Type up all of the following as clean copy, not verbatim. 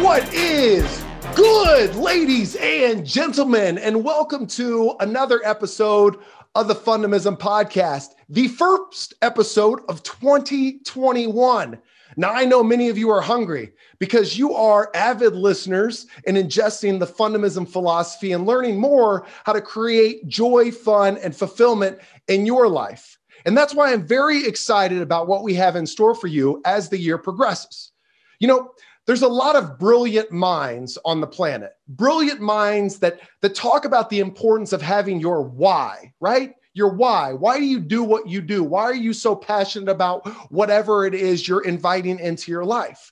What is good, ladies and gentlemen, and welcome to another episode of the Fundamism Podcast, the first episode of 2021. Now, I know many of you are hungry because you are avid listeners and ingesting the Fundamism philosophy and learning more how to create joy, fun, and fulfillment in your life. And that's why I'm very excited about what we have in store for you as the year progresses. You know, there's a lot of brilliant minds on the planet, brilliant minds that talk about the importance of having your why, right? Your why. Why do you do what you do? Why are you so passionate about whatever it is you're inviting into your life?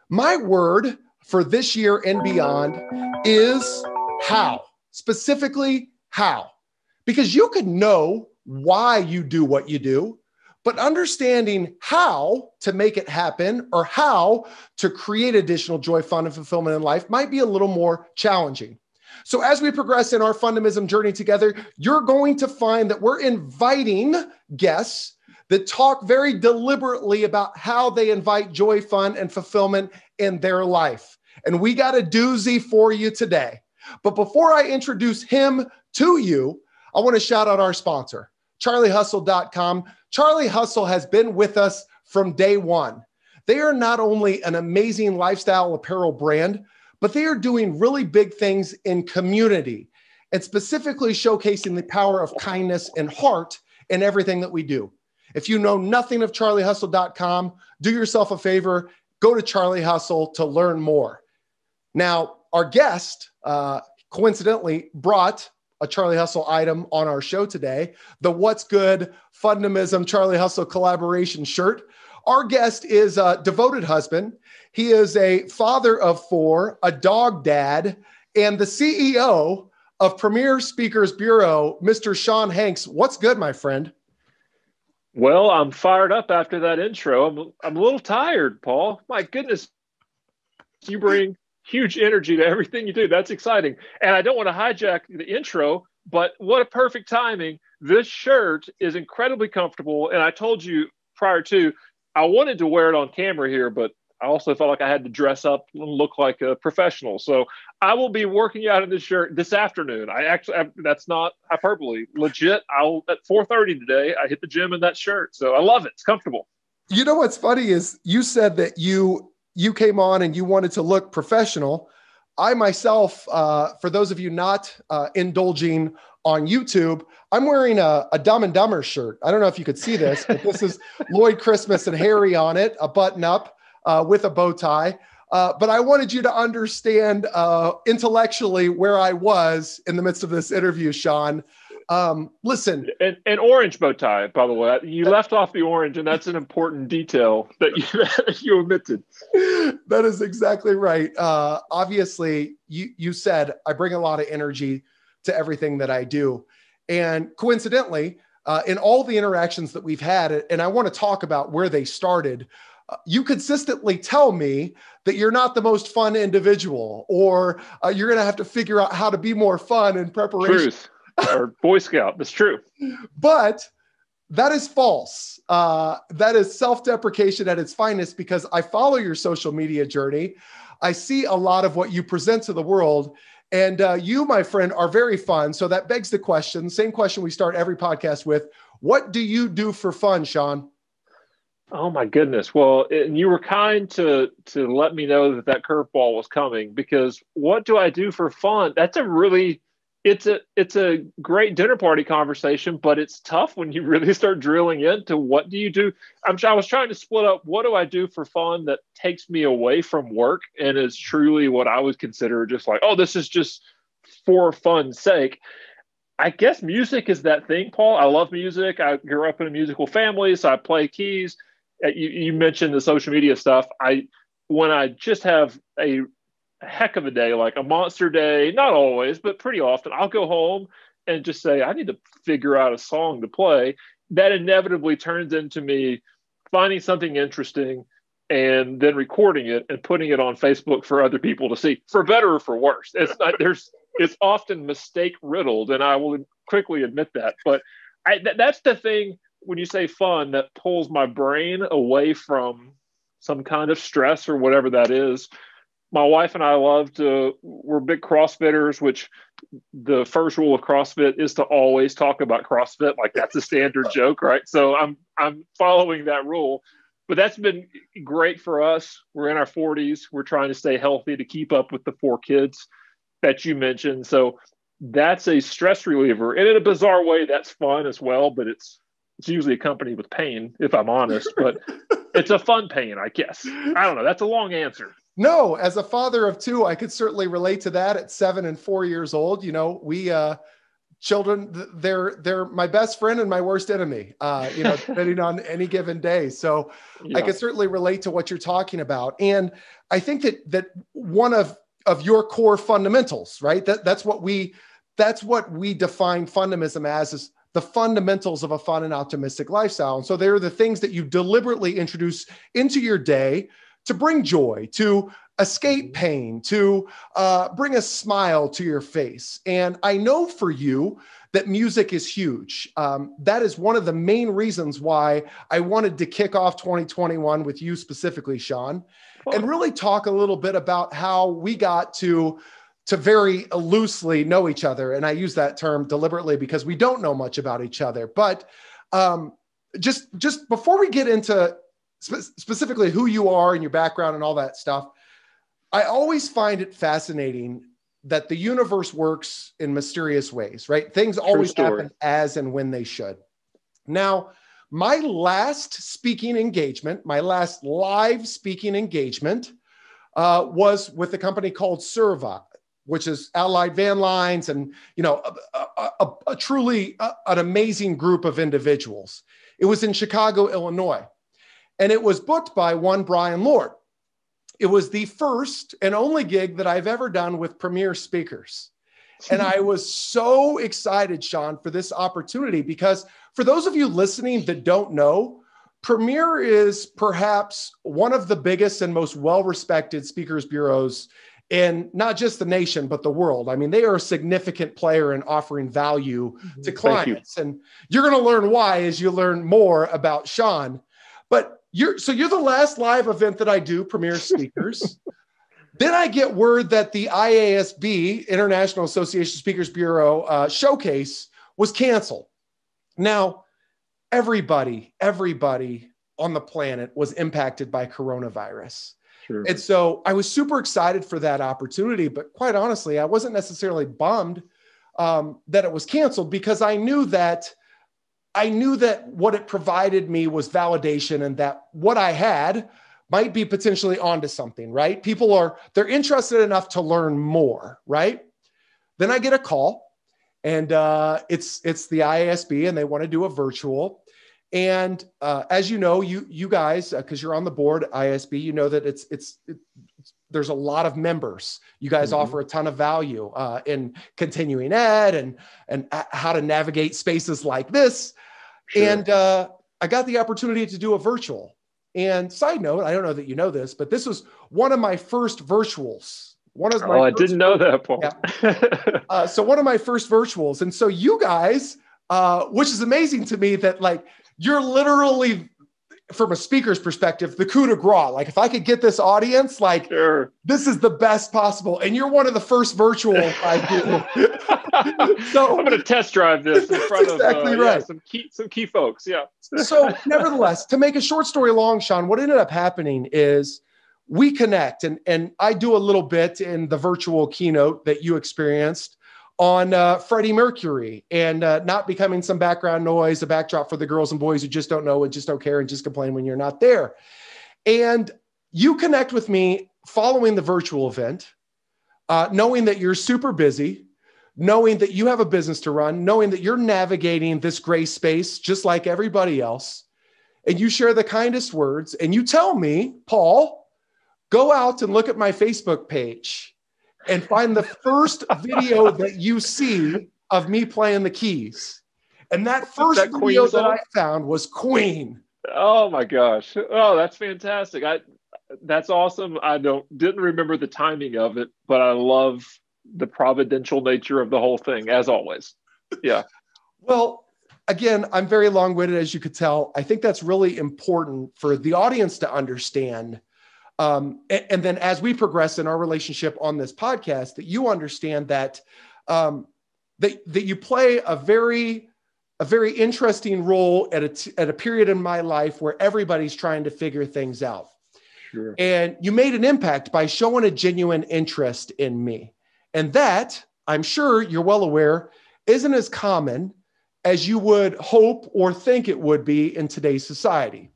My word for this year and beyond is how, specifically how, because you could know why you do what you do, but understanding how to make it happen or how to create additional joy, fun, and fulfillment in life might be a little more challenging. So as we progress in our Fundamism journey together, you're going to find that we're inviting guests that talk very deliberately about how they invite joy, fun, and fulfillment in their life. And we got a doozy for you today. But before I introduce him to you, I want to shout out our sponsor, CharlieHustle.com. Charlie Hustle has been with us from day one. They are not only an amazing lifestyle apparel brand, but they are doing really big things in community and specifically showcasing the power of kindness and heart in everything that we do. If you know nothing of CharlieHustle.com, do yourself a favor, go to Charlie Hustle to learn more. Now, our guest coincidentally brought a Charlie Hustle item on our show today, the What's Good Fundamism Charlie Hustle collaboration shirt. Our guest is a devoted husband. He is a father of four, a dog dad, and the CEO of Premier Speakers Bureau, Mr. Shawn Hanks. What's good, my friend? Well, I'm fired up after that intro. I'm a little tired, Paul. My goodness, you bring huge energy to everything you do. That's exciting. And I don't want to hijack the intro, but what a perfect timing. This shirt is incredibly comfortable. And I told you prior to, I wanted to wear it on camera here, but I also felt like I had to dress up and look like a professional. So I will be working out in this shirt this afternoon. That's not hyperbole. Legit, at 4:30 today, I hit the gym in that shirt. So I love it. It's comfortable. You know what's funny is you said that you came on and you wanted to look professional. I myself, for those of you not indulging on YouTube, I'm wearing a Dumb and Dumber shirt. I don't know if you could see this, but this is Lloyd Christmas and Harry on it, a button up with a bow tie. But I wanted you to understand intellectually where I was in the midst of this interview, Shawn. Listen. An orange bow tie, by the way. You left off the orange, and that's an important detail that you omitted. That is exactly right. Obviously, you said I bring a lot of energy to everything that I do. And coincidentally, in all the interactions that we've had, and I want to talk about where they started, you consistently tell me that you're not the most fun individual, or you're going to have to figure out how to be more fun in preparation. Truth. Or Boy Scout. That's true. But that is false. That is self-deprecation at its finest, because I follow your social media journey. I see a lot of what you present to the world, and you, my friend, are very fun. So that begs the question, same question we start every podcast with. What do you do for fun, Shawn? Oh my goodness. Well, and you were kind to let me know that curveball was coming, because what do I do for fun? That's it's a great dinner party conversation, but it's tough when you really start drilling into what do you do. I was trying to split up what do I do for fun that takes me away from work and is truly what I would consider just like, oh, this is just for fun's sake. I guess music is that thing, Paul. I love music. I grew up in a musical family, so I play keys. You mentioned the social media stuff. When I just have a heck of a day, like a monster day, not always, but pretty often, I'll go home and just say, I need to figure out a song to play. That inevitably turns into me finding something interesting and then recording it and putting it on Facebook for other people to see, for better or for worse. It's often mistake riddled, and I will quickly admit that. But that's the thing when you say fun that pulls my brain away from some kind of stress or whatever that is. my wife and I we're big CrossFitters, which the first rule of CrossFit is to always talk about CrossFit. Like that's a standard joke, right? So I'm following that rule, but that's been great for us. We're in our 40s. We're trying to stay healthy to keep up with the 4 kids that you mentioned. So that's a stress reliever. And in a bizarre way, that's fun as well, but it's usually accompanied with pain, if I'm honest, but it's a fun pain, I guess. I don't know. That's a long answer. No, as a father of 2, I could certainly relate to that at 7 and 4 years old. You know, we, children, they're my best friend and my worst enemy, depending on any given day. So yeah. I could certainly relate to what you're talking about. And I think that one of your core fundamentals, right? That's what we define Fundamism as, is the fundamentals of a fun and optimistic lifestyle. And so they're the things that you deliberately introduce into your day to bring joy, to escape pain, to bring a smile to your face. And I know for you that music is huge. That is one of the main reasons why I wanted to kick off 2021 with you specifically, Shawn, and really talk a little bit about how we got to very loosely know each other. And I use that term deliberately because we don't know much about each other. But just before we get into specifically who you are and your background and all that stuff, I always find it fascinating that the universe works in mysterious ways, right? Things always happen as and when they should. Now, my last live speaking engagement was with a company called Serva, which is Allied Van Lines, and a truly an amazing group of individuals. It was in Chicago, Illinois, and it was booked by one Brian Lord. It was the first and only gig that I've ever done with premier speakers. And I was so excited, Shawn, for this opportunity, because for those of you listening that don't know, Premier is perhaps one of the biggest and most well-respected speakers bureaus in not just the nation, but the world. I mean, they are a significant player in offering value to clients. And you're going to learn why as you learn more about Shawn. But you're the last live event that I do, Premier Speakers. Then I get word that the IASB, International Association Speakers Bureau showcase was canceled. Now, everybody on the planet was impacted by coronavirus. Sure. And so I was super excited for that opportunity, but quite honestly, I wasn't necessarily bummed that it was canceled, because I knew that what it provided me was validation, and that what I had might be potentially onto something, right? They're interested enough to learn more, right? Then I get a call, and it's the IASB, and they want to do a virtual. And as you know, you guys, because you're on the board at IASB, you know that there's a lot of members. You guys offer a ton of value in continuing ed and how to navigate spaces like this. Sure. And I got the opportunity to do a virtual. And side note, I don't know that you know this, but this was one of my first virtuals. I didn't know that, Paul. Yeah. So one of my first virtuals. And so you guys, which is amazing to me, that like you're literally, from a speaker's perspective, the coup de grace. Like, if I could get this audience, like, sure, this is the best possible. And you're one of the first virtual I do. So I'm going to test drive this in front of some key folks. Yeah. So nevertheless, to make a short story long, Shawn, what ended up happening is we connect, and I do a little bit in the virtual keynote that you experienced on Freddie Mercury, and not becoming some background noise, a backdrop for the girls and boys who just don't know and just don't care and just complain when you're not there. And you connect with me following the virtual event, knowing that you're super busy, knowing that you have a business to run, knowing that you're navigating this gray space just like everybody else. And you share the kindest words, and you tell me, Paul, go out and look at my Facebook page and find the first video that you see of me playing the keys. And that first video that I found was Queen. Oh my gosh. Oh, that's fantastic. That's awesome. I didn't remember the timing of it, but I love the providential nature of the whole thing, as always. Yeah. Well, again, I'm very long-winded, as you could tell. I think that's really important for the audience to understand. And then as we progress in our relationship on this podcast, that you understand that, that you play a very interesting role at a period in my life where everybody's trying to figure things out. Sure. And you made an impact by showing a genuine interest in me. And that, I'm sure you're well aware, isn't as common as you would hope or think it would be in today's society.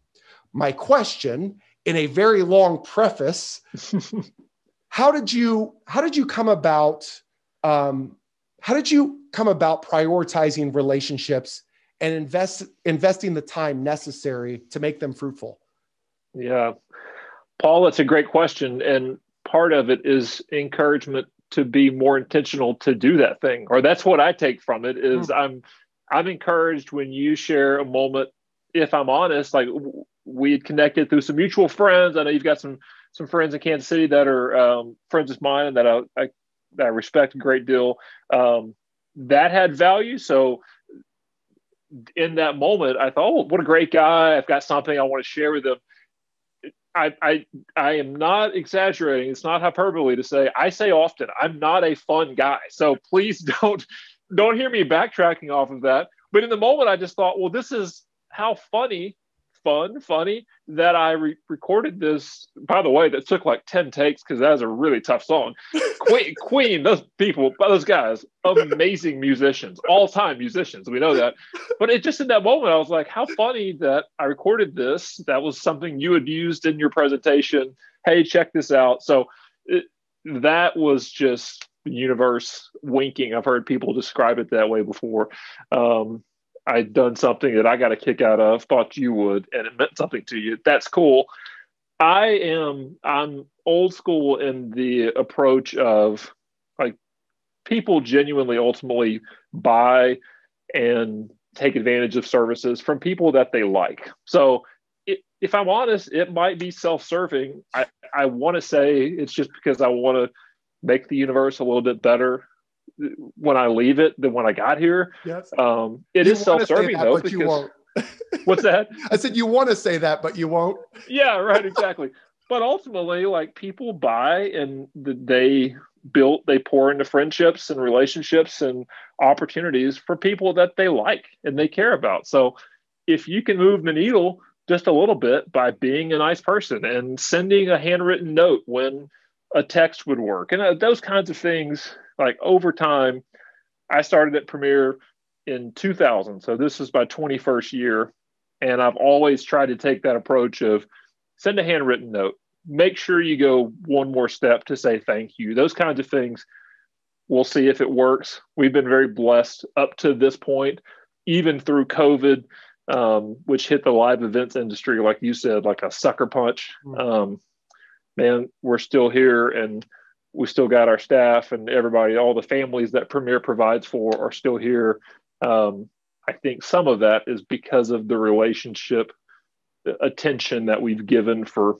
My question, in a very long preface, how did you come about prioritizing relationships and investing the time necessary to make them fruitful? Yeah, Paul, that's a great question. And part of it is encouragement to be more intentional to do that thing. Or that's what I take from it is I'm encouraged when you share a moment, if I'm honest, like we had connected through some mutual friends. I know you've got some friends in Kansas City that are friends of mine that I respect a great deal. That had value. So in that moment, I thought, oh, what a great guy. I've got something I want to share with him. I am not exaggerating. It's not hyperbole to say, I say often, I'm not a fun guy. So please don't hear me backtracking off of that. But in the moment, I just thought, well, this is how funny that I recorded this. By the way, that took like 10 takes because that was a really tough song. Queen, those guys, amazing musicians, all-time musicians. We know that. But it just in that moment, I was like, how funny that I recorded this. That was something you had used in your presentation. Hey, check this out. So that was just the universe winking. I've heard people describe it that way before. I'd done something that I got a kick out of, thought you would, and it meant something to you. That's cool. I'm old school in the approach of like people genuinely ultimately buy and take advantage of services from people that they like. So if I'm honest, it might be self-serving. I want to say it's just because I want to make the universe a little bit better when I leave it than when I got here. Yes. It is self-serving though, because you won't. What's that? I said, you want to say that, but you won't. Yeah, right. Exactly. But ultimately, like people buy and they pour into friendships and relationships and opportunities for people that they like and they care about. So if you can move the needle just a little bit by being a nice person and sending a handwritten note when a text would work and those kinds of things. Like over time, I started at Premier in 2000. So this is my 21st year. And I've always tried to take that approach of send a handwritten note, make sure you go one more step to say thank you. Those kinds of things. We'll see if it works. We've been very blessed up to this point, even through COVID, which hit the live events industry, like you said, like a sucker punch. Man, we're still here and we still got our staff and everybody, all the families that Premier provides for are still here. I think some of that is because of the relationship attention that we've given for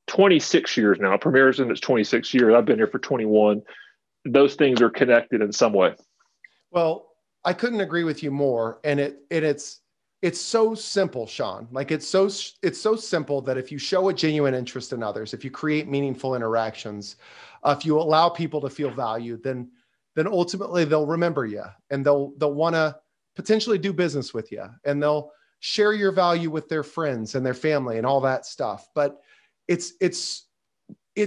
26 years now. Premier's in its 26 years. I've been here for 21. Those things are connected in some way. Well, I couldn't agree with you more. And it's so simple, Shawn. Like it's so simple that if you show a genuine interest in others, if you create meaningful interactions, if you allow people to feel valued, then ultimately they'll remember you and they'll want to potentially do business with you and they'll share your value with their friends and their family and all that stuff. But it's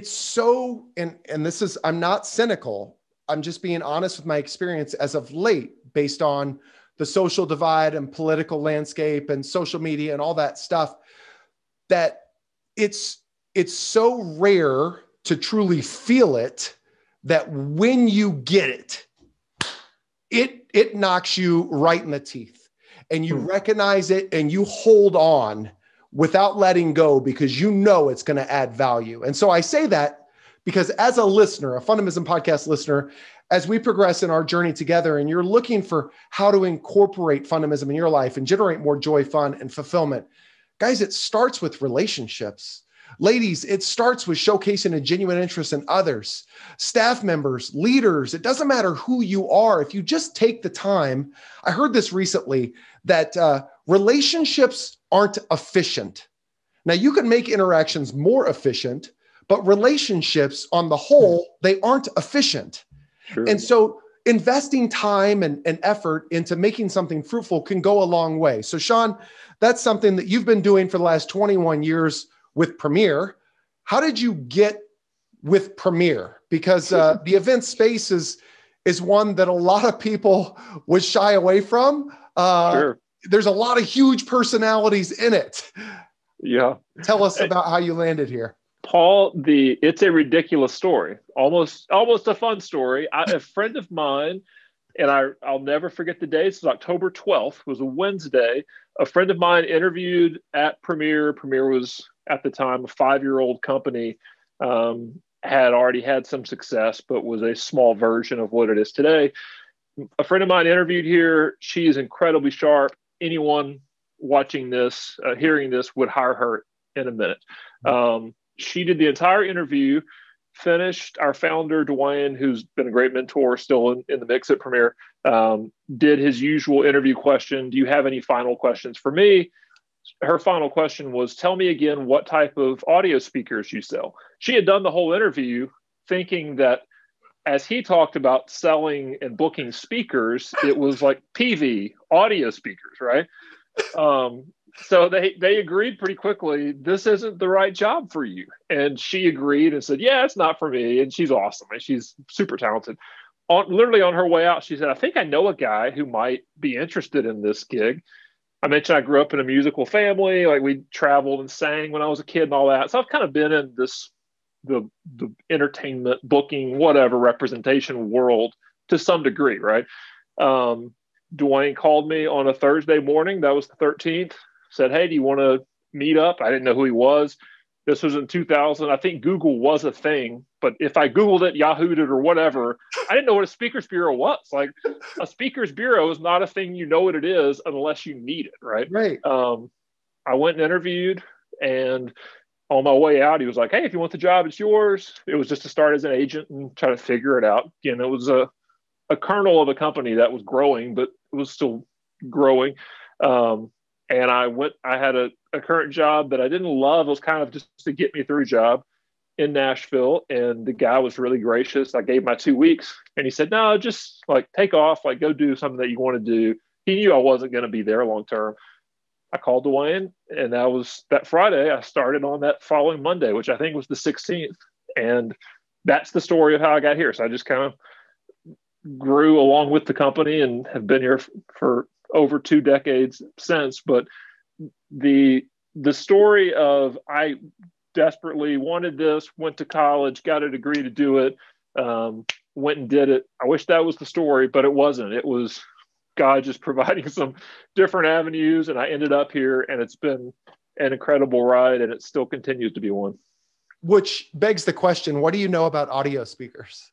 so, and this is, I'm not cynical. I'm just being honest with my experience as of late, based on the social divide and political landscape and social media and all that stuff, that it's so rare to truly feel it, that when you get it knocks you right in the teeth and you recognize it and you hold on without letting go because you know it's going to add value. And so I say that because as a listener, a Fundamism Podcast listener, as we progress in our journey together and you're looking for how to incorporate Fundamism in your life and generate more joy, fun, and fulfillment, guys, it starts with relationships. Ladies, it starts with showcasing a genuine interest in others, staff members, leaders. It doesn't matter who you are. If you just take the time, I heard this recently, that relationships aren't efficient. Now, you can make interactions more efficient but relationships on the whole, they aren't efficient. Sure. And so investing time and effort into making something fruitful can go a long way. So Shawn, that's something that you've been doing for the last 21 years with Premier. How did you get with Premier? Because the event space is one that a lot of people would shy away from. Sure. There's a lot of huge personalities in it. Yeah. Tell us about how you landed here. Paul, it's a ridiculous story, almost a fun story. A friend of mine, and I'll never forget the day. This was October 12th, was a Wednesday. A friend of mine interviewed at Premier. Premier was at the time a 5-year-old company, had already had some success, but was a small version of what it is today. A friend of mine interviewed here. She is incredibly sharp. Anyone watching this, hearing this, would hire her in a minute. She did the entire interview, finished. Our founder, Dwayne, who's been a great mentor, still in the mix at Premier, did his usual interview question. Do you have any final questions for me? Her final question was, tell me again what type of audio speakers you sell. She had done the whole interview thinking that as he talked about selling and booking speakers, it was like PV, audio speakers, right? So they agreed pretty quickly, this isn't the right job for you. And she agreed and said, yeah, it's not for me. And she's awesome. And she's super talented. Literally on her way out, she said, I think I know a guy who might be interested in this gig. I mentioned I grew up in a musical family. Like, we traveled and sang when I was a kid and all that. So I've kind of been in the entertainment, booking, whatever representation world to some degree, right? Dwayne called me on a Thursday morning. That was the 13th. Said, hey, do you want to meet up? I didn't know who he was. This was in 2000. I think Google was a thing, but if I Googled it, Yahoo'd it, or whatever, I didn't know what a speakers bureau was. Like, a speakers bureau is not a thing you know what it is unless you need it, right? Right. I went and interviewed, and on my way out, he was like, hey, if you want the job, it's yours. It was just to start as an agent and try to figure it out. You know, it was a kernel of a company that was growing, but it was still growing. And I had a current job that I didn't love. It was kind of just to get me through a job in Nashville. And the guy was really gracious. I gave my 2 weeks, and he said, no, just like take off, like go do something that you want to do. He knew I wasn't going to be there long term. I called Dwayne, and that Friday. I started on that following Monday, which I think was the 16th. And that's the story of how I got here. So I just kind of grew along with the company and have been here for over 2 decades since. But the story of, I desperately wanted this, went to college, got a degree to do it, went and did it. I wish that was the story, but it wasn't. It was God just providing some different avenues, and I ended up here, and it's been an incredible ride, and it still continues to be one. Which begs the question, what do you know about audio speakers?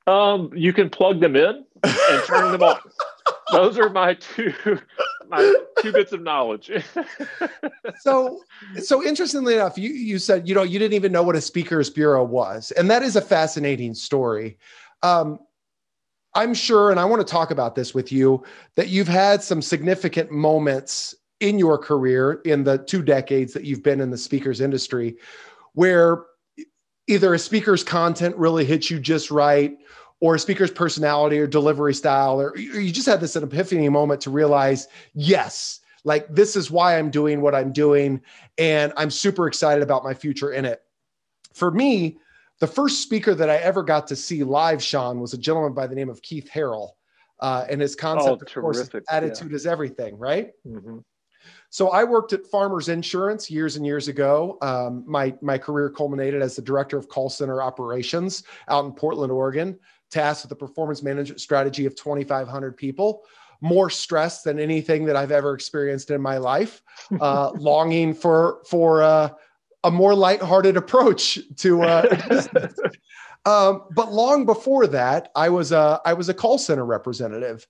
You can plug them in and turn them on. Those are my two bits of knowledge. So interestingly enough, you said, you didn't even know what a speakers bureau was. And that is a fascinating story. I'm sure, and I want to talk about this with you, that you've had some significant moments in your career in the 2 decades that you've been in the speakers industry, where either a speaker's content really hits you just right, or a speaker's personality or delivery style, or you just had this an epiphany moment to realize, yes, like this is why I'm doing what I'm doing, and I'm super excited about my future in it. For me, the first speaker that I ever got to see live, Shawn, was a gentleman by the name of Keith Harrell, and his concept, of course, attitude is everything, right? Mm-hmm. So I worked at Farmers Insurance years and years ago. My career culminated as the director of call center operations out in Portland, Oregon, tasked with the performance management strategy of 2,500 people. More stress than anything that I've ever experienced in my life. Longing for a more lighthearted approach to business. But long before that, I was a call center representative.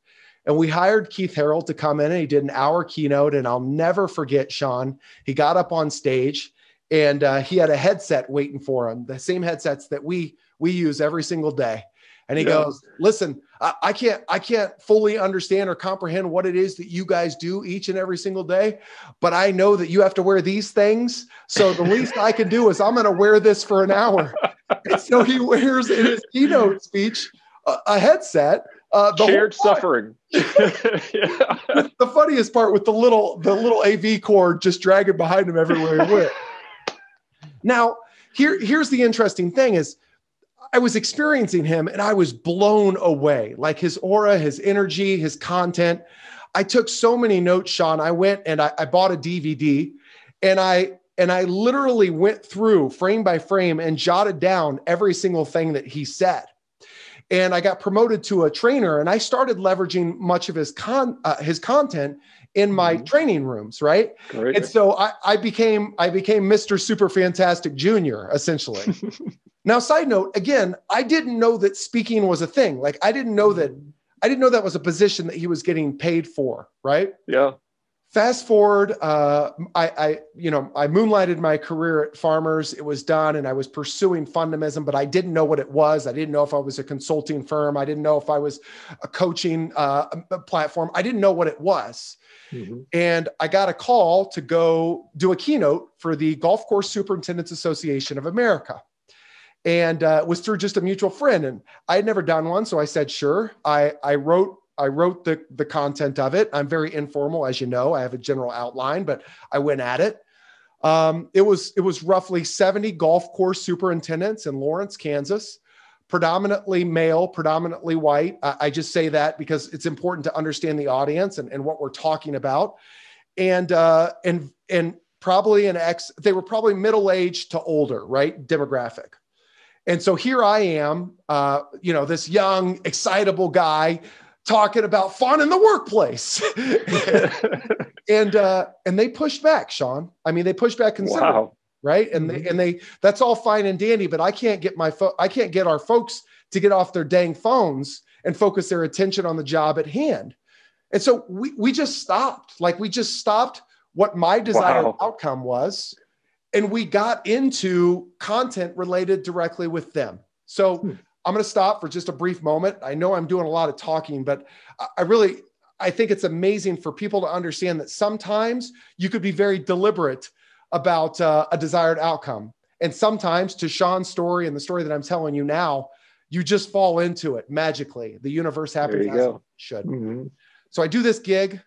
And we hired Keith Harrell to come in, and he did an hour keynote. And I'll never forget, Shawn, he got up on stage, and he had a headset waiting for him, the same headsets that we use every single day. And he goes, listen, I can't fully understand or comprehend what it is that you guys do each and every single day, but I know that you have to wear these things. So the least I can do is I'm going to wear this for an hour. And so he wears in his keynote speech a headset. Shared suffering. Yeah. The funniest part with the little AV cord just dragging behind him everywhere he went. Now, here's the interesting thing is I was experiencing him and I was blown away. Like his aura, his energy, his content. I took so many notes, Shawn. I went and I bought a DVD and I literally went through frame by frame and jotted down every single thing that he said. And I got promoted to a trainer and I started leveraging much of his content in my training rooms. Right. Great. And so I became Mr. Super Fantastic Junior, essentially. Now, side note, again, I didn't know that speaking was a thing. Like I didn't know that was a position that he was getting paid for. Right. Yeah. Fast forward, I moonlighted my career at Farmers. It was done, and I was pursuing Fundamism, but I didn't know what it was. I didn't know if I was a consulting firm. I didn't know if I was a coaching platform. I didn't know what it was. Mm-hmm. And I got a call to go do a keynote for the Golf Course Superintendents Association of America. And it was through just a mutual friend. And I had never done one, so I said, sure. I wrote the content of it. I'm very informal, as you know. I have a general outline, but I went at it. It was roughly 70 golf course superintendents in Lawrence, Kansas, predominantly male, predominantly white. I just say that because it's important to understand the audience and what we're talking about. And probably they were probably middle-aged to older, right? Demographic. And so here I am, this young, excitable guy talking about fun in the workplace. and they pushed back, Shawn. I mean, they pushed back considerably, wow. Right? And they that's all fine and dandy, but I can't get our folks to get off their dang phones and focus their attention on the job at hand. And so we just stopped. Like we just stopped what my desired outcome was. And we got into content related directly with them. So I'm going to stop for just a brief moment. I know I'm doing a lot of talking, but I think it's amazing for people to understand that sometimes you could be very deliberate about a desired outcome. And sometimes, to Shawn's story and the story that I'm telling you now, you just fall into it magically. The universe happens as it should. Mm-hmm. So I do this gig.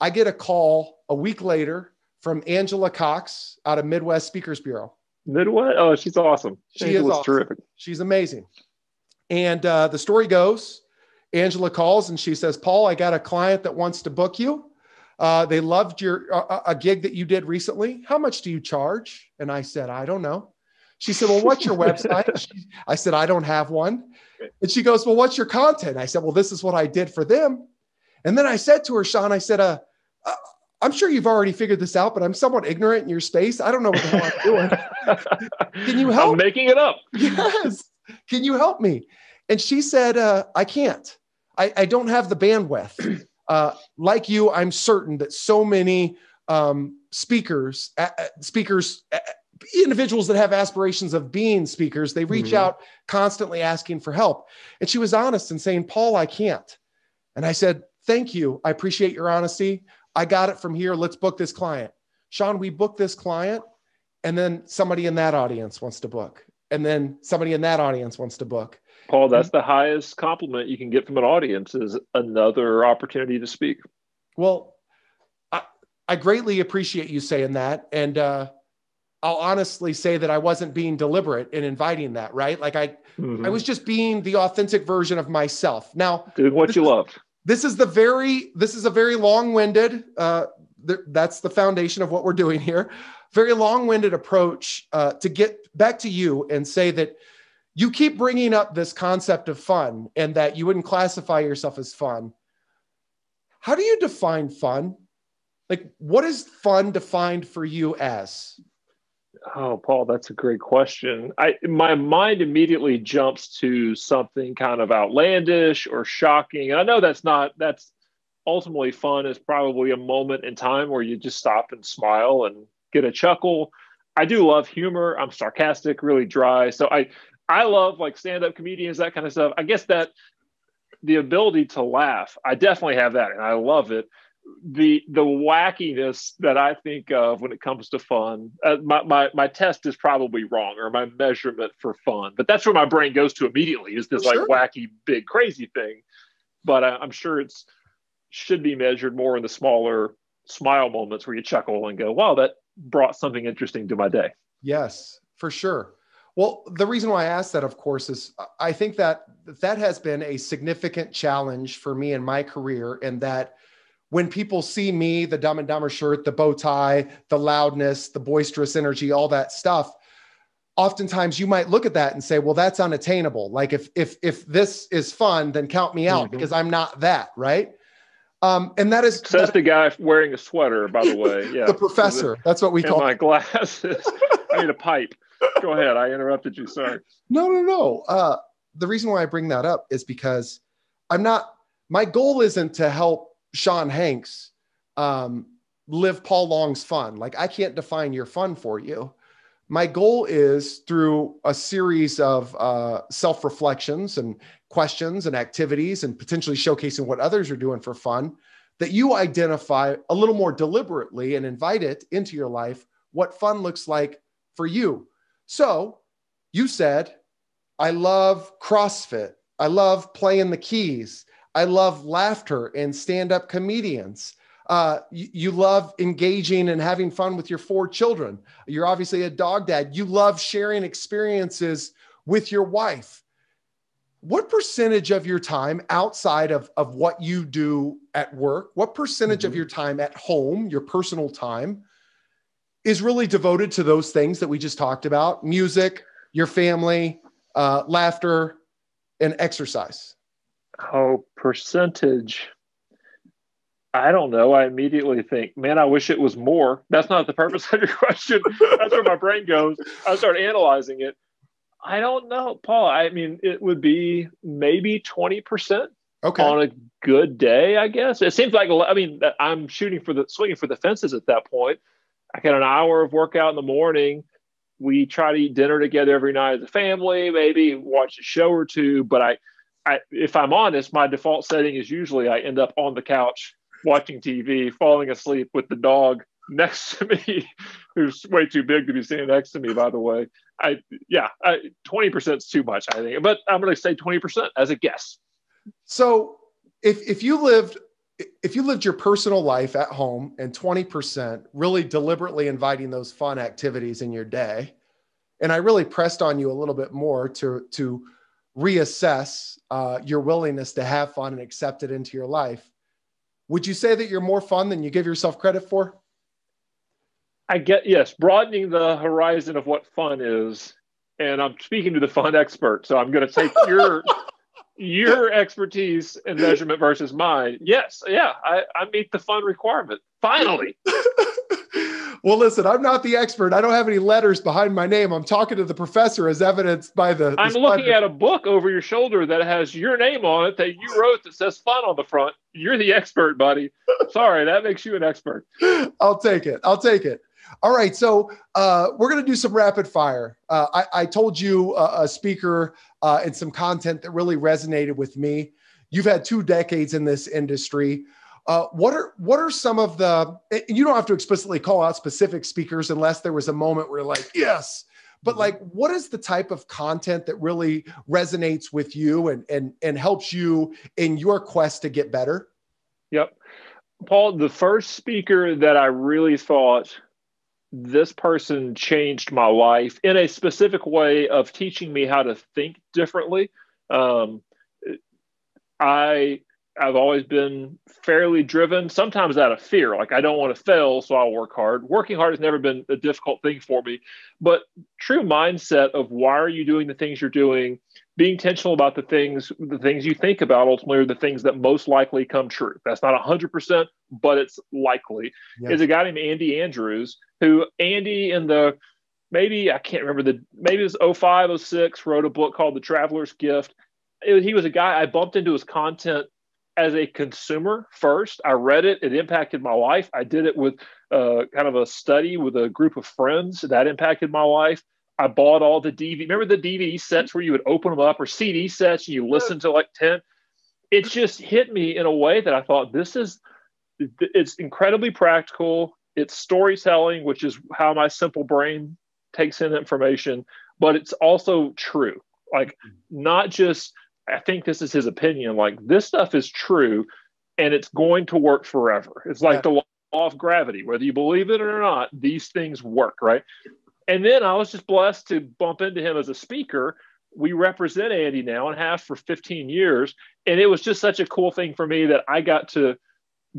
I get a call a week later from Angela Cox out of Midwest Speakers Bureau. Midwest? Oh, she's awesome. She is awesome. Terrific. She's amazing. And the story goes, Angela calls and she says, Paul, I got a client that wants to book you. They loved a gig that you did recently. How much do you charge? And I said, I don't know. She said, well, what's your website? I said, I don't have one. And she goes, well, what's your content? I said, well, this is what I did for them. And then I said to her, Shawn, I said, I'm sure you've already figured this out, but I'm somewhat ignorant in your space. I don't know what the hell I'm doing. Can you help? I'm making it up. Yes. Can you help me? And she said, I can't. I don't have the bandwidth. Like you, I'm certain that so many speakers, individuals that have aspirations of being speakers, they reach out constantly asking for help. And she was honest in saying, Paul, I can't. And I said, thank you. I appreciate your honesty. I got it from here. Let's book this client. Shawn, we booked this client. And then somebody in that audience wants to book. And then somebody in that audience wants to book. Paul, that's the highest compliment you can get from an audience is another opportunity to speak. Well, I greatly appreciate you saying that. And I'll honestly say that I wasn't being deliberate in inviting that, right? Like I was just being the authentic version of myself. Now, doing what you love. This is a very long-winded, that's the foundation of what we're doing here. Very long-winded approach to get back to you and say that you keep bringing up this concept of fun and that you wouldn't classify yourself as fun. How do you define fun? Like, what is fun defined for you as? Oh, Paul, that's a great question. My mind immediately jumps to something kind of outlandish or shocking. And I know that's ultimately fun is probably a moment in time where you just stop and smile and get a chuckle. I do love humor. I'm sarcastic, really dry. So I love like stand-up comedians, that kind of stuff. I guess the ability to laugh, I definitely have that, and I love it. The wackiness that I think of when it comes to fun, my test is probably wrong, or my measurement for fun, but that's where my brain goes to immediately, is this like wacky, big, crazy thing. But I'm sure it's should be measured more in the smaller smile moments where you chuckle and go, wow, that brought something interesting to my day. Yes, for sure. Well, the reason why I asked that, of course, is I think that has been a significant challenge for me in my career, and that when people see me, the Dumb and Dumber shirt, the bow tie, the loudness, the boisterous energy, all that stuff, oftentimes you might look at that and say, well, that's unattainable. Like if this is fun, then count me out, because I'm not that, right? And that is says the guy wearing a sweater, by the way. Yeah, the professor. That's what we call my glasses. I need a pipe. Go ahead. I interrupted you. Sorry. No. The reason why I bring that up is because my goal isn't to help Shawn Hanks live Paul Long's fun. Like, I can't define your fun for you. My goal is, through a series of self-reflections and questions and activities, and potentially showcasing what others are doing for fun, that you identify a little more deliberately and invite it into your life, what fun looks like for you. So you said, I love CrossFit. I love playing the keys. I love laughter and stand-up comedians. You love engaging and having fun with your 4 children. You're obviously a dog dad. You love sharing experiences with your wife. What percentage of your time outside of what you do at work, what percentage of your time at home, your personal time, is really devoted to those things that we just talked about? Music, your family, laughter, and exercise. Oh, percentage. I don't know. I immediately think, man, I wish it was more. That's not the purpose of your question. That's where my brain goes. I start analyzing it. I don't know, Paul. I mean, it would be maybe 20% on a good day, I guess. It seems like, I mean, I'm swinging for the fences at that point. I get an hour of workout in the morning. We try to eat dinner together every night as a family, maybe watch a show or two. But if I'm honest, my default setting is usually I end up on the couch watching TV, falling asleep with the dog next to me, who's way too big to be sitting next to me, by the way. 20% is too much, I think, but I'm going to say 20% as a guess. So if you lived your personal life at home, and 20% really deliberately inviting those fun activities in your day, and I really pressed on you a little bit more to reassess your willingness to have fun and accept it into your life, would you say that you're more fun than you give yourself credit for? Yes, broadening the horizon of what fun is. And I'm speaking to the fun expert. So I'm going to take your expertise and measurement versus mine. Yes. Yeah. I meet the fun requirement. Finally. Well, listen, I'm not the expert. I don't have any letters behind my name. I'm talking to the professor, as evidenced by I'm looking at a book over your shoulder that has your name on it that you wrote that says fun on the front. You're the expert, buddy. Sorry, that makes you an expert. I'll take it. All right. So we're going to do some rapid fire. I told you a speaker and some content that really resonated with me. You've had 2 decades in this industry. What are some of the, you don't have to explicitly call out specific speakers unless there was a moment where you're like, yes, but like, what is the type of content that really resonates with you and helps you in your quest to get better? Yep. Paul, the first speaker that I really thought, this person changed my life in a specific way of teaching me how to think differently. I've always been fairly driven, sometimes out of fear. Like, I don't want to fail, so I'll work hard. Working hard has never been a difficult thing for me, but true mindset of why are you doing the things you're doing, being intentional about the things you think about ultimately are the things that most likely come true. That's not 100%, but it's likely. Yes. Is a guy named Andy Andrews, who Andy in the, maybe it was 05, 06, wrote a book called The Traveler's Gift. He was a guy, I bumped into his content as a consumer first. I read it. It impacted my life. I did it with kind of a study with a group of friends that impacted my life. I bought all the DVD. Remember the DVD sets where you would open them up, or CD sets and you listen to like 10? it just hit me in a way that I thought, it's incredibly practical. It's storytelling, which is how my simple brain takes in information, but it's also true. Like, not just, I think this is his opinion, like, this stuff is true and it's going to work forever. It's like the law of gravity. Whether you believe it or not, these things work, right? And then I was just blessed to bump into him as a speaker. We represent Andy now and have for 15 years. And it was just such a cool thing for me that I got to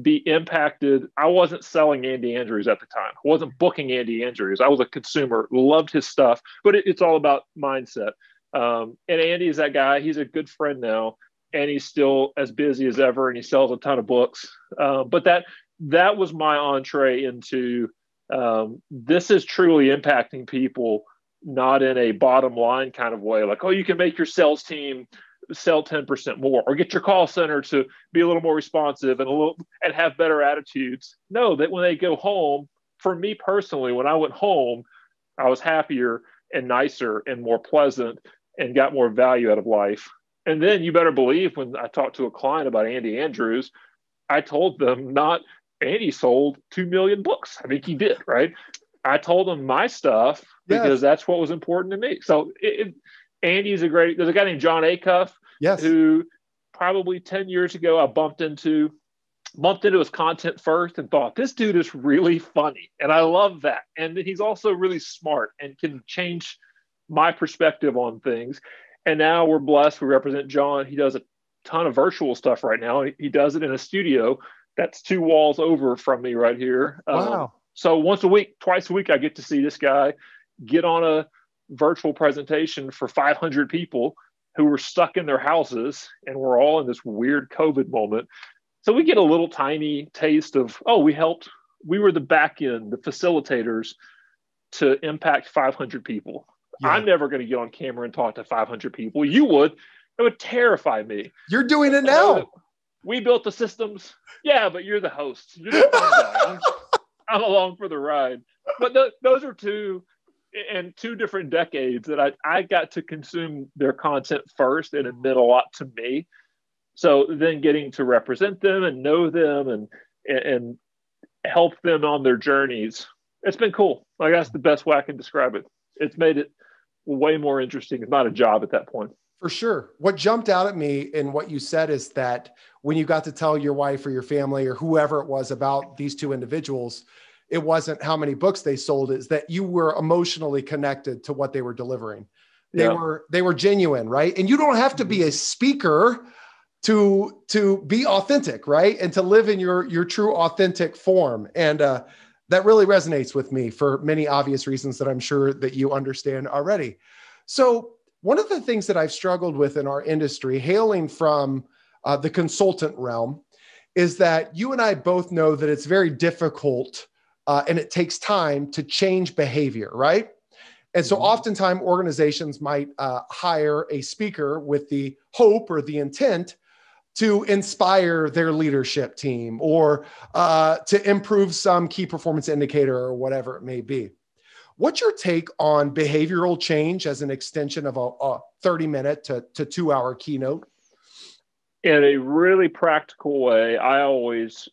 be impacted. I wasn't selling Andy Andrews at the time. I wasn't booking Andy Andrews. I was a consumer, loved his stuff, but it's all about mindset. And Andy is that guy. He's a good friend now, and he's still as busy as ever, and he sells a ton of books. But that was my entree into this is truly impacting people, not in a bottom line kind of way, like, oh, you can make your sales team sell 10% more, or get your call center to be a little more responsive and have better attitudes. No, that when they go home, for me personally, when I went home, I was happier and nicer and more pleasant and got more value out of life. And then you better believe when I talked to a client about Andy Andrews, I told them not Andy sold 2 million books. I think he did, right? I told them my stuff because that's what was important to me. So Andy's there's a guy named John Acuff, who probably 10 years ago I bumped into his content first and thought, this dude is really funny. And I love that. And he's also really smart and can change my perspective on things. And now we're blessed. We represent John. He does a ton of virtual stuff right now. He does it in a studio that's 2 walls over from me right here. Wow. So twice a week, I get to see this guy get on a virtual presentation for 500 people who were stuck in their houses, and we're all in this weird COVID moment. So we get a little tiny taste of, we were the back end, the facilitators to impact 500 people. Yeah. I'm never going to get on camera and talk to 500 people. You would. It would terrify me. You're doing it now. We built the systems. Yeah, but you're the host. You're the fun guy. I'm along for the ride. But those are two different decades that I got to consume their content first, and it meant a lot to me. So then getting to represent them and know them and help them on their journeys, it's been cool. Like, that's the best way I can describe it. It's made it way more interesting. It's not a job at that point. For sure. What jumped out at me in what you said is that when you got to tell your wife or your family or whoever it was about these 2 individuals, it wasn't how many books they sold, is that you were emotionally connected to what they were delivering. They were genuine, right? And you don't have to be a speaker to be authentic, right? And to live in your true authentic form. And that really resonates with me for many obvious reasons that I'm sure that you understand already. So one of the things that I've struggled with in our industry, hailing from the consultant realm, is that you and I both know that it's very difficult and it takes time to change behavior, right? And so oftentimes organizations might hire a speaker with the hope or the intent to inspire their leadership team or to improve some key performance indicator or whatever it may be. What's your take on behavioral change as an extension of a 30-minute to 2-hour keynote? In a really practical way, I always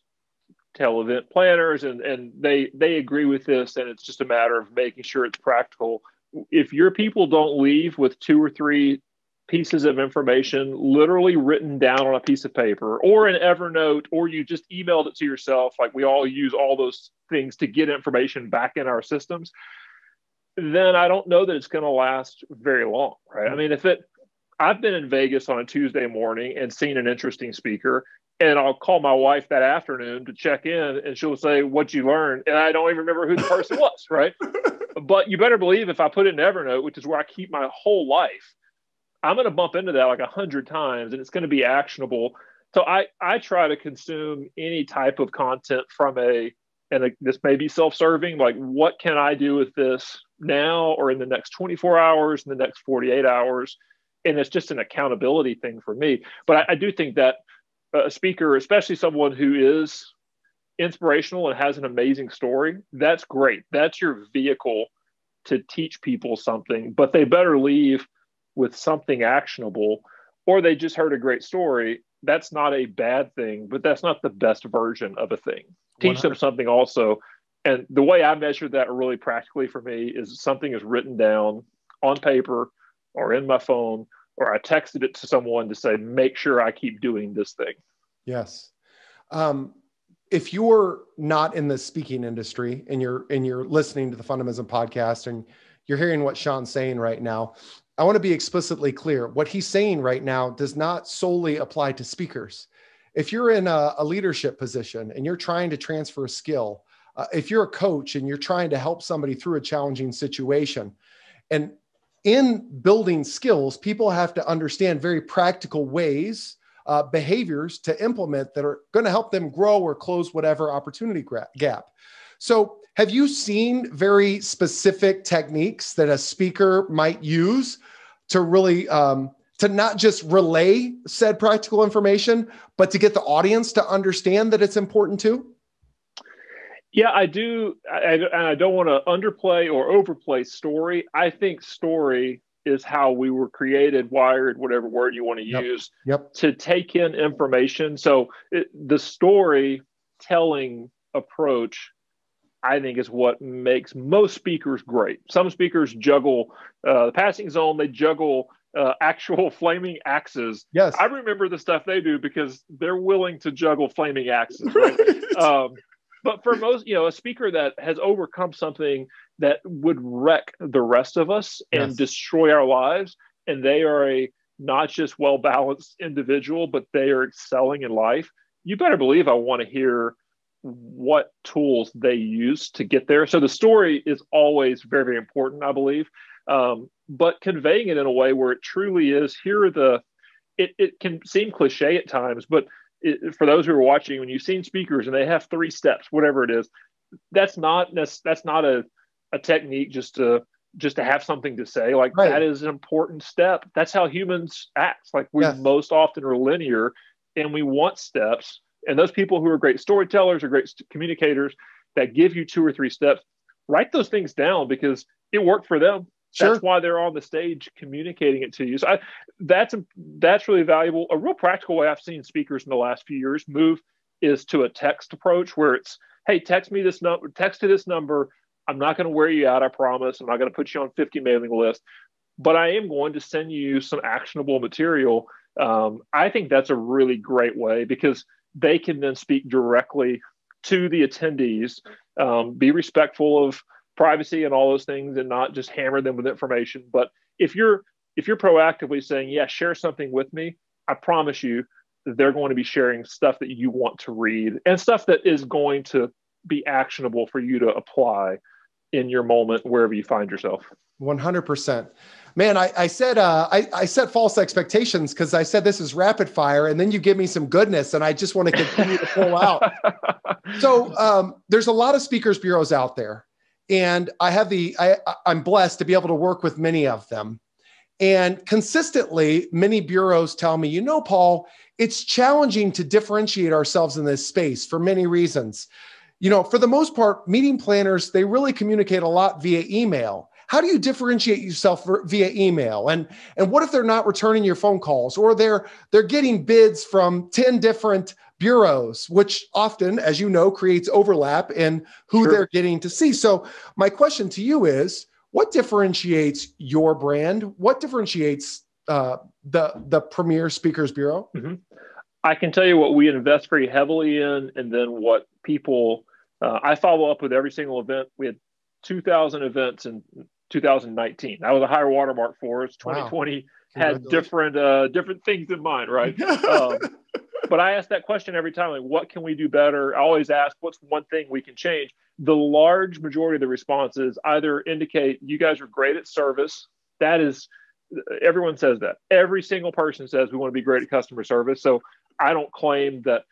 tell event planners, and they agree with this, and it's just a matter of making sure it's practical. If your people don't leave with 2 or 3 pieces of information literally written down on a piece of paper or in Evernote, or you just emailed it to yourself, like we all use all those things to get information back in our systems, then I don't know that it's going to last very long, right? I mean, I've been in Vegas on a Tuesday morning and seen an interesting speaker, and I'll call my wife that afternoon to check in, and she'll say, "What'd you learn?" And I don't even remember who the person was, right? But you better believe if I put it in Evernote, which is where I keep my whole life, I'm going to bump into that like 100 times, and it's going to be actionable. So I try to consume any type of content from this may be self-serving, like what can I do with this now or in the next 24 hours, in the next 48 hours? And it's just an accountability thing for me. But I do think that a speaker, especially someone who is inspirational and has an amazing story, that's great. That's your vehicle to teach people something, but they better leave with something actionable, or they just heard a great story that's not a bad thing, but that's not the best version of a thing. Teach 100%. them something also. And the way I measure that really practically for me is something is written down on paper or in my phone, or I texted it to someone to say, make sure I keep doing this thing. Yes. If you're not in the speaking industry and you're listening to the Fundamism podcast and you're hearing what Shawn's saying right now, I want to be explicitly clear. What he's saying right now does not solely apply to speakers. If you're in a leadership position and you're trying to transfer a skill, if you're a coach and you're trying to help somebody through a challenging situation, and in building skills, people have to understand very practical ways, behaviors to implement that are going to help them grow or close whatever opportunity gap. So have you seen very specific techniques that a speaker might use to really, to not just relay said practical information, but to get the audience to understand that it's important too? Yeah, I do. I don't want to underplay or overplay story. I think story is how we were created, wired, whatever word you want to use, to take in information. So the storytelling approach, I think, is what makes most speakers great. Some speakers juggle the passing zone. They juggle actual flaming axes. Yes. I remember the stuff they do because they're willing to juggle flaming axes. Right? But for most, a speaker that has overcome something that would wreck the rest of us and destroy our lives, and they are a not just well-balanced individual, but they are excelling in life, you better believe I want to hear what tools they use to get there. So the story is always very, very important, I believe. But conveying it in a way where it truly is, here are it can seem cliche at times, but for those who are watching, when you've seen speakers and they have 3 steps, whatever it is, that's not a technique just to have something to say. Like, that is an important step. That's how humans act. Like, we most often are linear, and we want steps. And those people who are great storytellers or great communicators that give you 2 or 3 steps, write those things down because it worked for them. Sure. That's why they're on the stage communicating it to you. So that's really valuable. A real practical way I've seen speakers in the last few years move is to a text approach where it's, hey, text me this number, text to this number. I'm not going to wear you out, I promise. I'm not going to put you on 50 mailing lists, but I am going to send you some actionable material. I think that's a really great way because they can then speak directly to the attendees, be respectful of privacy and all those things, and not just hammer them with information. But if you're proactively saying, yeah, share something with me, I promise you that they're going to be sharing stuff that you want to read and stuff that is going to be actionable for you to apply in your moment, wherever you find yourself. 100%. Man, I said I set false expectations because I said this is rapid fire, and then you give me some goodness, and I just want to continue to pull out. So there's a lot of speakers bureaus out there, and I'm blessed to be able to work with many of them. And consistently, many bureaus tell me, Paul, it's challenging to differentiate ourselves in this space for many reasons. For the most part, meeting planners, they really communicate a lot via email. How do you differentiate yourself via email? And what if they're not returning your phone calls, or they're getting bids from 10 different bureaus, which often, as you know, creates overlap in who they're getting to see. So my question to you is, what differentiates your brand? What differentiates the Premier Speakers Bureau? Mm-hmm. I can tell you what we invest very heavily in, and then what people, I follow up with every single event. We had 2,000 events in 2019. That was a higher watermark for us. 2020 had different things in mind, right? But I ask that question every time, like, what can we do better? I always ask, what's one thing we can change? The large majority of the responses either indicate you guys are great at service. That is, everyone says that. Every single person says we want to be great at customer service. So I don't claim that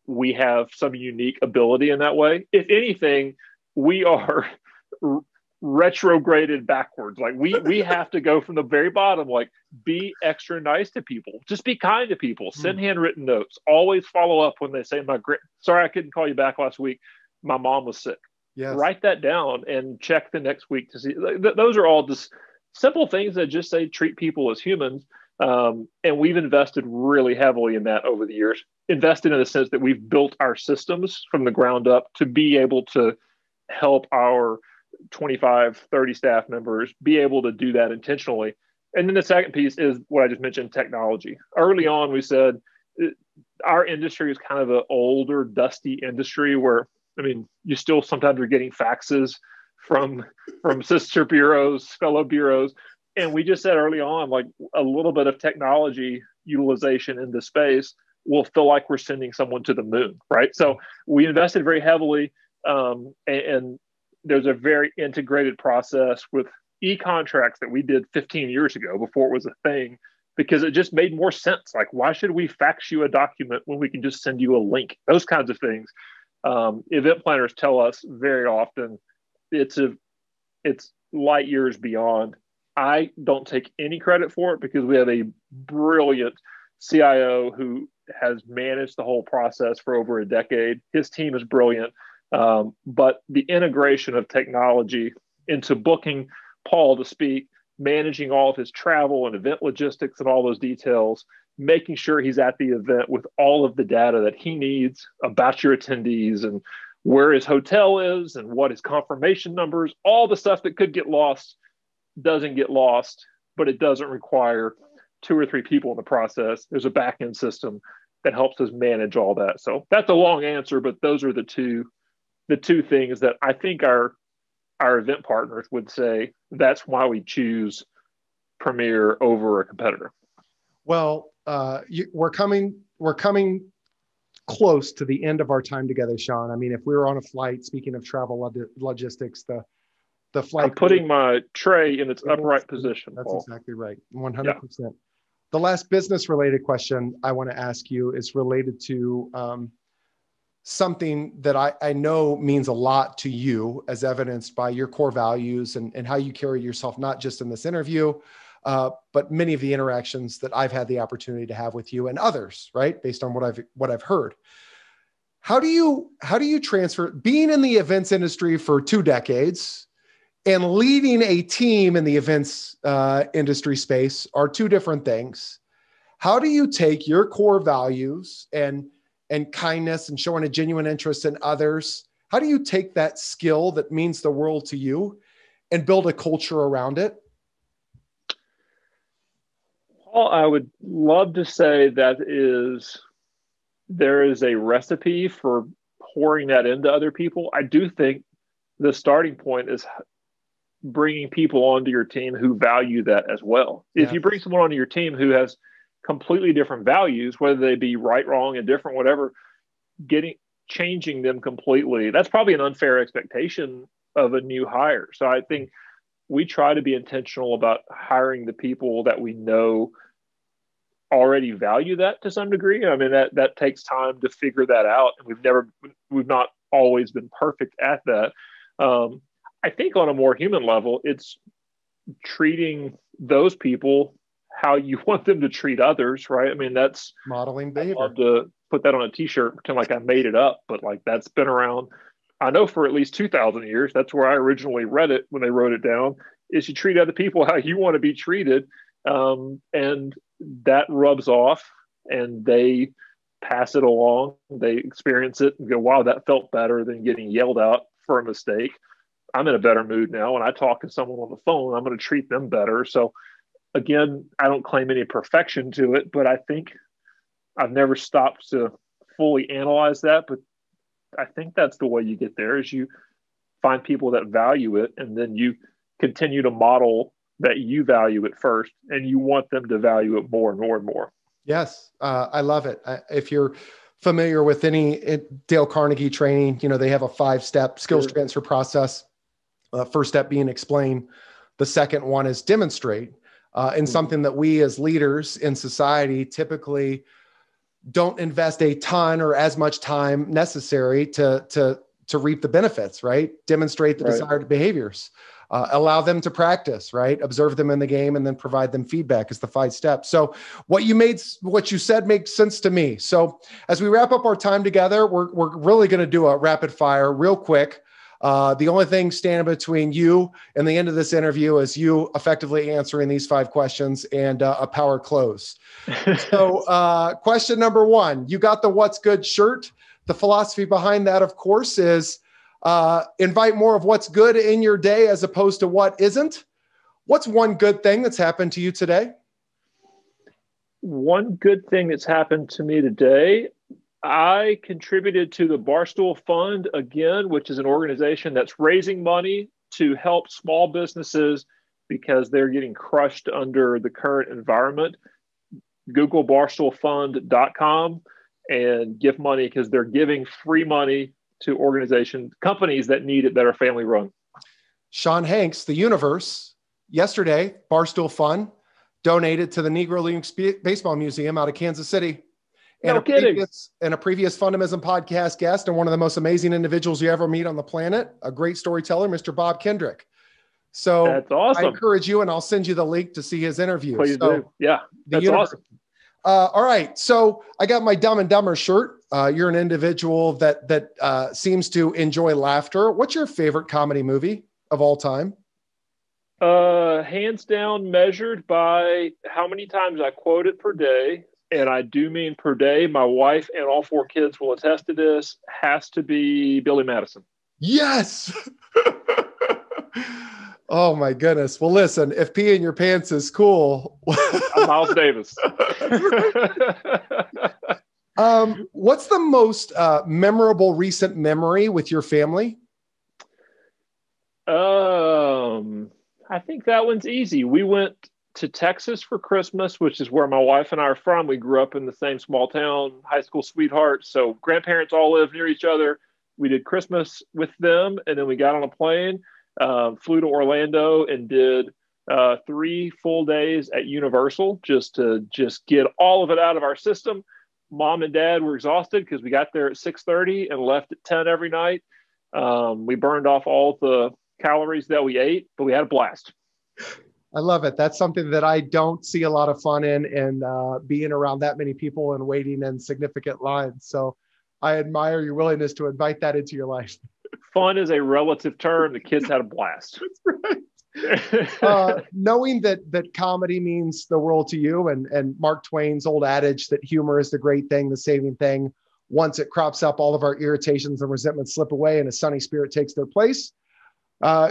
we have some unique ability in that way. If anything, we are retrograded backwards. Like we have to go from the very bottom, like, be extra nice to people, just be kind to people, send handwritten notes, always follow up when they say, sorry, I couldn't call you back last week, my mom was sick. Yes. Write that down and check the next week to see. Those are all just simple things that just say treat people as humans. And we've invested really heavily in that over the years. Invested in the sense that we've built our systems from the ground up to be able to help our 25, 30 staff members be able to do that intentionally. And then the second piece is what I just mentioned, technology. Early on, we said our industry is kind of an older, dusty industry where, I mean, you still sometimes are getting faxes from sister bureaus, fellow bureaus. And we just said early on, like a little bit of technology utilization in the space will feel like we're sending someone to the moon, right? So we invested very heavily, and there's a very integrated process with e-contracts that we did 15 years ago before it was a thing, because it just made more sense. Like, why should we fax you a document when we can just send you a link? Those kinds of things. Event planners tell us very often it's light years beyond. I don't take any credit for it because we have a brilliant CIO who has managed the whole process for over a decade. His team is brilliant. But the integration of technology into booking Paul to speak, managing all of his travel and event logistics and all those details, making sure he's at the event with all of the data that he needs about your attendees and where his hotel is and what his confirmation numbers, all the stuff that could get lost doesn't get lost, but it doesn't require 2 or 3 people in the process. There's a back-end system that helps us manage all that. So that's a long answer, but those are the two things that I think our event partners would say that's why we choose Premier over a competitor. Well, we're coming close to the end of our time together, Shawn. I mean, if we were on a flight, speaking of travel logistics, the flight. I'm putting my tray in its upright position. That's Paul. Exactly right. 100%. Yeah. The last business related question I want to ask you is related to something that I know means a lot to you, as evidenced by your core values and how you carry yourself, not just in this interview, but many of the interactions that I've had the opportunity to have with you and others, right? Based on what I've heard. How do you transfer being in the events industry for 2 decades and leading a team in the events industry space are 2 different things. How do you take your core values and kindness and showing a genuine interest in others? How do you take that skill that means the world to you and build a culture around it? Well, I would love to say there is a recipe for pouring that into other people. I do think the starting point is bringing people onto your team who value that as well. Yeah. If you bring someone onto your team who has completely different values, whether they be right, wrong, indifferent, whatever, changing them completely, that's probably an unfair expectation of a new hire. So I think we try to be intentional about hiring the people that we know already value that to some degree. I mean, that takes time to figure that out. And we've not always been perfect at that. I think on a more human level, it's treating those people how you want them to treat others, right? I mean, that's modeling behavior. I'd love to put that on a t-shirt, pretend like I made it up, but like that's been around, I know, for at least 2,000 years. That's where I originally read it when they wrote it down, is you treat other people how you want to be treated. And that rubs off and they pass it along. They experience it and go, wow, that felt better than getting yelled out for a mistake. I'm in a better mood now. When I talk to someone on the phone, I'm going to treat them better. So again, I don't claim any perfection to it, but I think I've never stopped to fully analyze that. But I think that's the way you get there, is you find people that value it, and then you continue to model that you value it first, and you want them to value it more and more and more. Yes. I love it. If you're familiar with any Dale Carnegie training, they have a 5-step skills transfer process. First step being explain. The second one is demonstrate. And something that we as leaders in society typically don't invest a ton or as much time necessary to reap the benefits, right? Demonstrate the desired behaviors. Allow them to practice, right? Observe them in the game and then provide them feedback is the 5 steps. So what you said makes sense to me. So as we wrap up our time together, we're really going to do a rapid fire real quick. The only thing standing between you and the end of this interview is you effectively answering these 5 questions and a power close. So question number 1, you got the What's Good shirt. The philosophy behind that, of course, is invite more of what's good in your day as opposed to what isn't. What's one good thing that's happened to you today? One good thing that's happened to me today, I contributed to the Barstool Fund again, which is an organization that's raising money to help small businesses because they're getting crushed under the current environment. Google barstoolfund.com and give money because they're giving free money to organizations, companies that need it that are family run. Shawn Hanks, the universe, yesterday, Barstool Fund donated to the Negro League Baseball Museum out of Kansas City. And no kidding. A previous Fundamism Podcast guest and one of the most amazing individuals you ever meet on the planet, a great storyteller, Mr. Bob Kendrick. So that's awesome. I encourage you, and I'll send you the link to see his interview. Please do. Yeah, that's awesome. All right. So I got my Dumb and Dumber shirt. You're an individual that seems to enjoy laughter. What's your favorite comedy movie of all time? Hands down, measured by how many times I quote it per day, and I do mean per day. My wife and all 4 kids will attest to this, has to be Billy Madison. Yes. Oh my goodness. Well, listen, if pee in your pants is cool. I'm Miles Davis. What's the most memorable recent memory with your family? I think that one's easy. We went to Texas for Christmas, which is where my wife and I are from. We grew up in the same small town, high school sweethearts. So grandparents all live near each other. We did Christmas with them, and then we got on a plane, flew to Orlando, and did 3 full days at Universal just to get all of it out of our system. Mom and Dad were exhausted because we got there at 6:30 and left at 10 every night. We burned off all the calories that we ate, but we had a blast. I love it. That's something that I don't see a lot of fun in, and being around that many people and waiting in significant lines. So I admire your willingness to invite that into your life. Fun is a relative term. The kids had a blast. That's right. Knowing that comedy means the world to you, and Mark Twain's old adage that humor is the great thing, the saving thing. Once it crops up, all of our irritations and resentments slip away and a sunny spirit takes their place.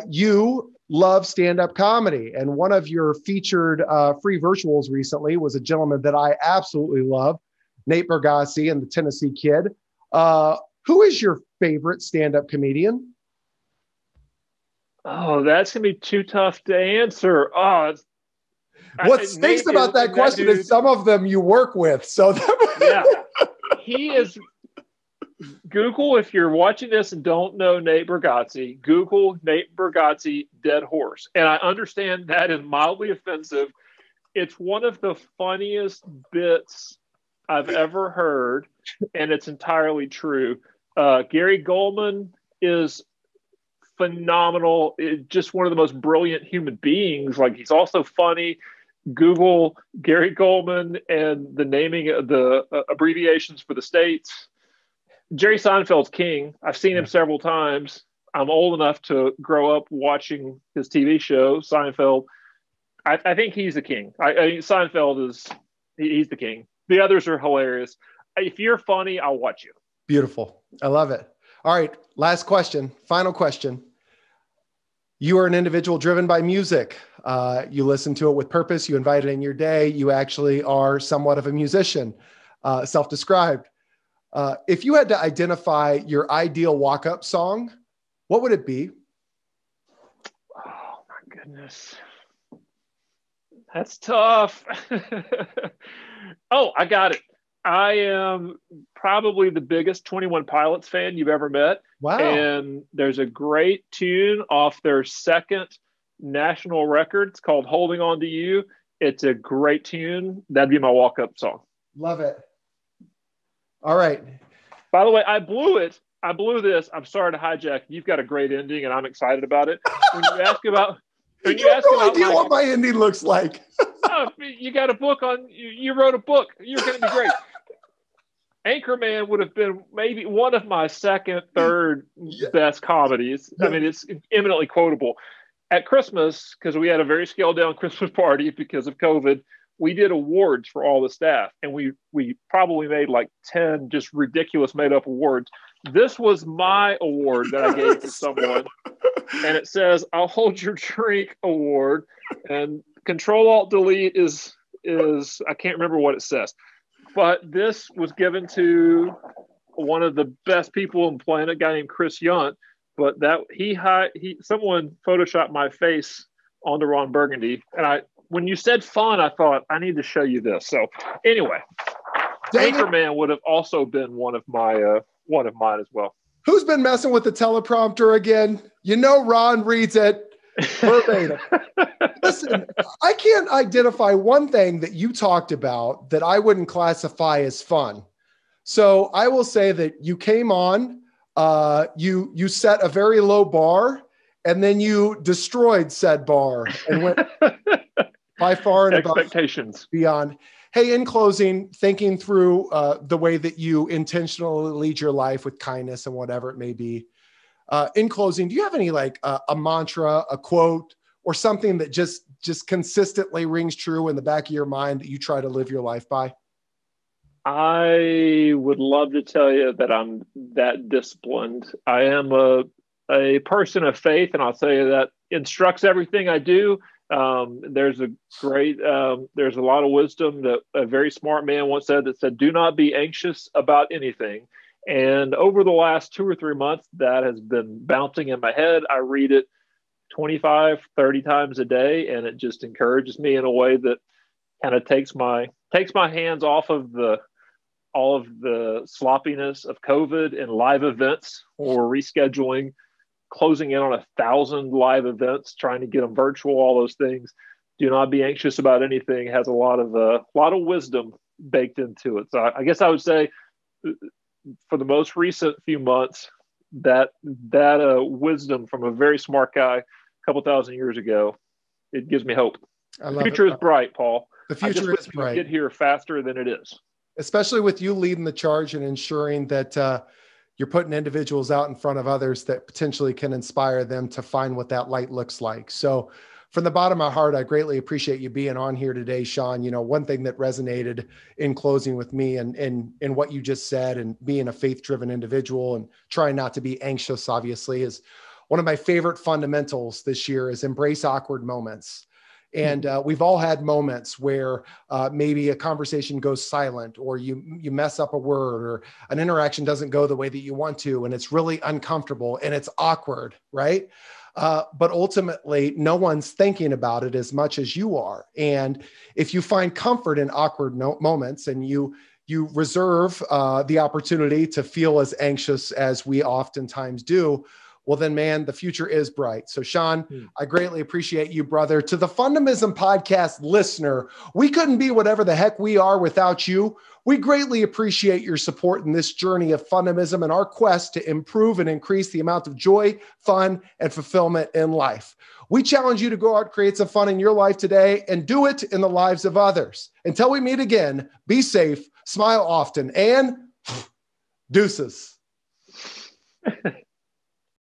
You love stand-up comedy, and one of your featured free virtuals recently was a gentleman that I absolutely love, Nate Bargatze and the Tennessee Kid. Who is your favorite stand-up comedian? Oh, that's going to be too tough to answer. What stinks about that question is some of them you work with. So yeah, he is. Google, if you're watching this and don't know Nate Bargatze, Google Nate Bargatze dead horse. And I understand that is mildly offensive. It's one of the funniest bits I've ever heard, and it's entirely true. Gary Goldman is phenomenal. Just one of the most brilliant human beings. Like, he's also funny. Google Gary Goldman and the naming of the abbreviations for the states. Jerry Seinfeld's king. I've seen him several times. I'm old enough to grow up watching his TV show, Seinfeld. I think he's the king. Seinfeld he's the king. The others are hilarious. If you're funny, I'll watch you. Beautiful. I love it. All right. Last question. Final question. You are an individual driven by music. You listen to it with purpose. You invite it in your day. You actually are somewhat of a musician, self-described. If you had to identify your ideal walk-up song, what would it be? Oh, my goodness. That's tough. Oh, I got it. I am probably the biggest 21 Pilots fan you've ever met. Wow. And there's a great tune off their second national record. It's called Holding On to You. It's a great tune. That'd be my walk-up song. Love it. All right. By the way, I blew it. I blew this. I'm sorry to hijack. You've got a great ending, and I'm excited about it. When you ask about, you have no idea what my ending looks like. You got a book on. You wrote a book. You're going to be great. Anchorman would have been maybe one of my second, third best comedies. I mean, it's eminently quotable. At Christmas, because we had a very scaled down Christmas party because of COVID, we did awards for all the staff, and we probably made like 10 just ridiculous made up awards. This was my award that I gave to someone, and it says, "I'll hold your drink" award, and Control-Alt-Delete is I can't remember what it says, but this was given to one of the best people on the planet, a guy named Chris Yunt. But that someone photoshopped my face onto Ron Burgundy, and when you said fun, I thought I need to show you this. So anyway, Anchorman would have also been one of mine as well. Who's been messing with the teleprompter again? You know, Ron reads it verbatim. Listen, I can't identify one thing that you talked about that I wouldn't classify as fun. So I will say that you came on, you set a very low bar, and then you destroyed said bar and went by far and above expectations beyond. Hey, in closing, thinking through the way that you intentionally lead your life with kindness and whatever it may be. In closing, do you have any like a mantra, a quote, or something that just consistently rings true in the back of your mind that you try to live your life by? I would love to tell you that I'm that disciplined. I am a person of faith, and I'll tell you that instructs everything I do. There's a lot of wisdom that a very smart man once said that said, "Do not be anxious about anything." And over the last 2 or 3 months, that has been bouncing in my head. I read it 25, 30 times a day, and it just encourages me in a way that kind of takes my hands off of all of the sloppiness of COVID and live events or rescheduling, closing in on 1,000 live events, trying to get them virtual, all those things. Do not be anxious about anything. It has a lot of wisdom baked into it. So I guess I would say for the most recent few months, that wisdom from a very smart guy a couple thousand years ago, it gives me hope. The future is bright, Paul. The future is bright. Get here faster than it is. Especially with you leading the charge and ensuring that you're putting individuals out in front of others that potentially can inspire them to find what that light looks like. So from the bottom of my heart, I greatly appreciate you being on here today, Shawn. You know, one thing that resonated in closing with me and in what you just said, and being a faith-driven individual and trying not to be anxious, obviously, is one of my favorite fundamentals this year is embrace awkward moments. And we've all had moments where maybe a conversation goes silent, or you mess up a word, or an interaction doesn't go the way that you want to, and it's really uncomfortable and it's awkward, right? But ultimately, no one's thinking about it as much as you are. And if you find comfort in awkward moments and you reserve the opportunity to feel as anxious as we oftentimes do, well, then, man, the future is bright. So, Shawn, I greatly appreciate you, brother. To the Fundamism Podcast listener, we couldn't be whatever the heck we are without you. We greatly appreciate your support in this journey of Fundamism and our quest to improve and increase the amount of joy, fun, and fulfillment in life. We challenge you to go out, create some fun in your life today, and do it in the lives of others. Until we meet again, be safe, smile often, and deuces.